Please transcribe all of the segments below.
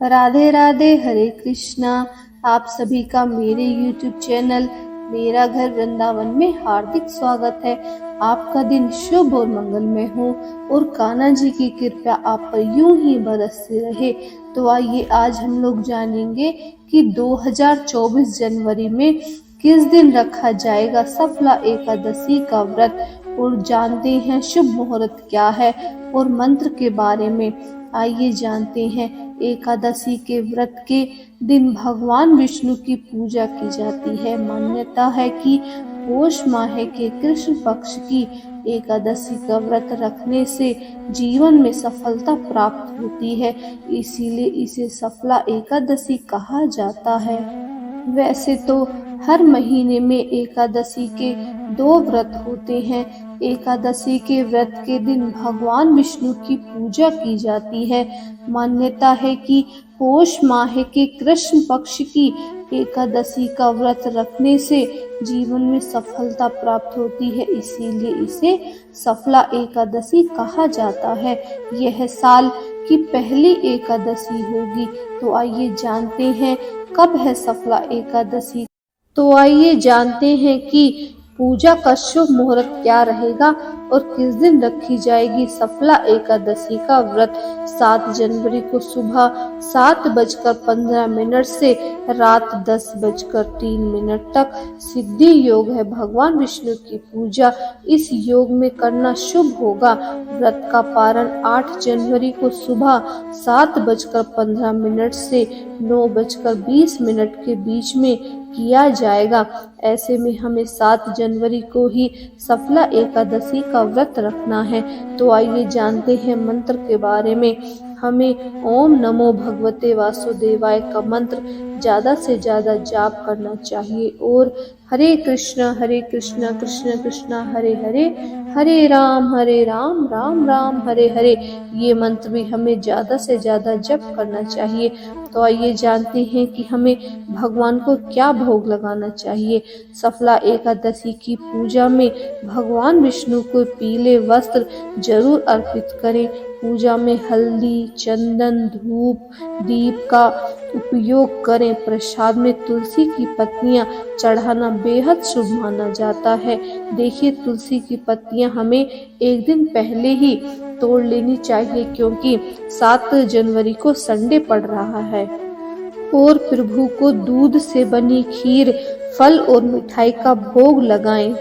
राधे राधे, हरे कृष्णा। आप सभी का मेरे YouTube चैनल मेरा घर वृंदावन में हार्दिक स्वागत है। आपका दिन शुभ और मंगलमय हो और कान्हा जी की कृपा आप पर यूं ही बरसती रहे। तो आइए आज हम लोग जानेंगे कि 2024 जनवरी में किस दिन रखा जाएगा सफला एकादशी का व्रत, और जानते हैं शुभ मुहूर्त क्या है और मंत्र के बारे में। आइए जानते हैं। एकादशी के व्रत के दिन भगवान विष्णु की पूजा की जाती है। मान्यता है कि पौष माह के कृष्ण पक्ष की एकादशी का व्रत रखने से जीवन में सफलता प्राप्त होती है, इसीलिए इसे सफला एकादशी कहा जाता है। वैसे तो हर महीने में एकादशी के 2 व्रत होते हैं। एकादशी के व्रत के दिन भगवान विष्णु की पूजा की जाती है। मान्यता है कि पौष माह के कृष्ण पक्ष की एकादशी का व्रत रखने से जीवन में सफलता प्राप्त होती है, इसीलिए इसे सफला एकादशी कहा जाता है। यह साल की पहली एकादशी होगी। तो आइए जानते हैं कब है सफला एकादशी। तो आइए जानते हैं कि पूजा का शुभ मुहूर्त क्या रहेगा और किस दिन रखी जाएगी सफला एकादशी का व्रत। 7 जनवरी को सुबह 7:15 से रात 10:03 तक सिद्धि योग है। भगवान विष्णु की पूजा इस योग में करना शुभ होगा। व्रत का पारण 8 जनवरी को सुबह 7:15 से 9:20 के बीच में किया जाएगा। ऐसे में हमें 7 जनवरी को ही सफला एकादशी का व्रत रखना है। तो आइए जानते हैं मंत्र के बारे में। हमें ओम नमो भगवते वासुदेवाय का मंत्र ज्यादा से ज्यादा जाप करना चाहिए और हरे कृष्णा कृष्ण कृष्ण हरे हरे, हरे राम राम राम हरे हरे, ये मंत्र भी हमें ज्यादा से ज्यादा जप करना चाहिए। तो आइए जानते हैं कि हमें भगवान को क्या भोग लगाना चाहिए। सफला एकादशी की पूजा में भगवान विष्णु को पीले वस्त्र जरूर अर्पित करें। पूजा में हल्दी, चंदन, धूप, दीप का उपयोग करें। प्रसाद में तुलसी की पत्तियां चढ़ाना बेहद शुभ माना जाता है। देखिए, तुलसी की पत्तियां हमें एक दिन पहले ही तोड़ लेनी चाहिए, क्योंकि 7 जनवरी को संडे पड़ रहा है। और प्रभु को दूध से बनी खीर, फल और मिठाई का भोग लगाएं।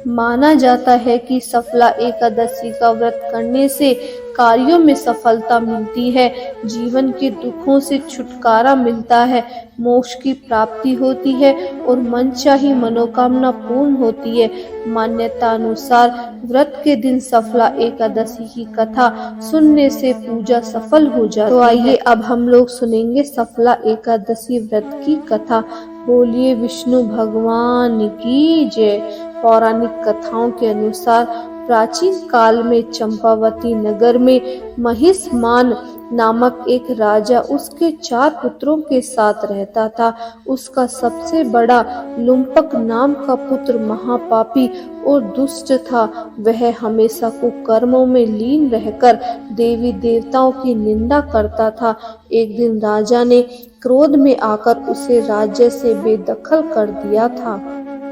माना जाता है कि सफला एकादशी का व्रत करने से कार्यों में सफलता मिलती है, जीवन के दुखों से छुटकारा मिलता है, मोक्ष की प्राप्ति होती है और मनचाही मनोकामना पूर्ण होती है। मान्यता अनुसार व्रत के दिन सफला एकादशी की कथा सुनने से पूजा सफल हो जाती है। तो आइए अब हम लोग सुनेंगे सफला एकादशी व्रत की कथा। बोलिए विष्णु भगवान की जय। पौराणिक कथाओं के अनुसार प्राचीन काल में चंपावती नगर में महिष्मान नामक एक राजा उसके 4 पुत्रों के साथ रहता था। उसका सबसे बड़ा लुम्पक नाम का पुत्र महापापी और दुष्ट था। वह हमेशा कुकर्मों में लीन रहकर देवी देवताओं की निंदा करता था। एक दिन राजा ने क्रोध में आकर उसे राज्य से बेदखल कर दिया था।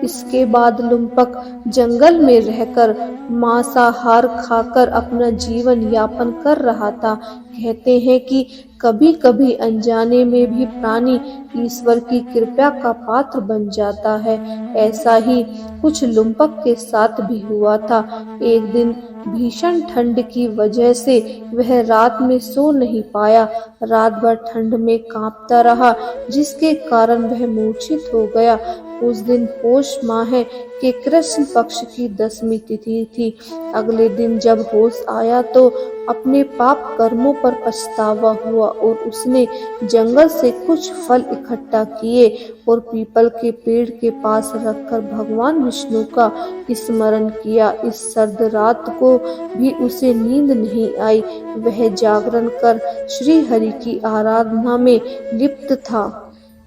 इसके बाद लुम्पक जंगल में रहकर मांसाहार खाकर अपना जीवन यापन कर रहा था। कहते हैं कि कभी कभी अनजाने में भी प्राणी ईश्वर की कृपा का पात्र बन जाता है। ऐसा ही कुछ लुम्पक के साथ भी हुआ था। एक दिन भीषण ठंड की वजह से वह रात में सो नहीं पाया। रात भर ठंड में कांपता रहा, जिसके कारण वह मूर्छित हो गया। उस दिन पौष माह के कृष्ण पक्ष की 10वीं तिथि थी। अगले दिन जब होश आया तो अपने पाप कर्मों पर पछतावा हुआ और उसने जंगल से कुछ फल इकट्ठा किए और पीपल के पेड़ के पास रखकर भगवान विष्णु का स्मरण किया। इस सर्द रात को भी उसे नींद नहीं आई। वह जागरण कर श्री हरि की आराधना में लिप्त था।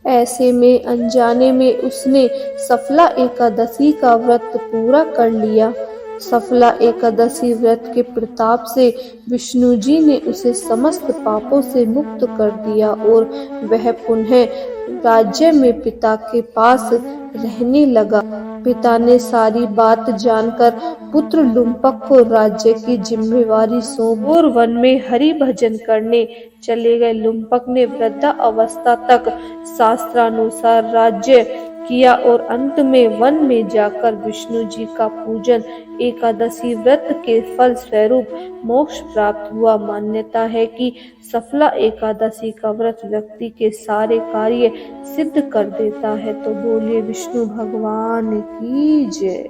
ऐसे में अनजाने में उसने सफला एकादशी का व्रत पूरा कर लिया। सफला एकादशी व्रत के प्रताप से विष्णु जी ने उसे समस्त पापों से मुक्त कर दिया और वह पुनः राज्य में पिता के पास रहने लगा। पिता ने सारी बात जानकर पुत्र लुम्पक को राज्य की जिम्मेवारी सौंप और वन में हरि भजन करने चले गए। लुम्पक ने वृद्धा अवस्था तक शास्त्रानुसार राज्य किया और अंत में वन में जाकर विष्णु जी का पूजन एकादशी व्रत के फल स्वरूप मोक्ष प्राप्त हुआ। मान्यता है कि सफला एकादशी का व्रत व्यक्ति के सारे कार्य सिद्ध कर देता है। तो बोलिए विष्णु भगवान की जय।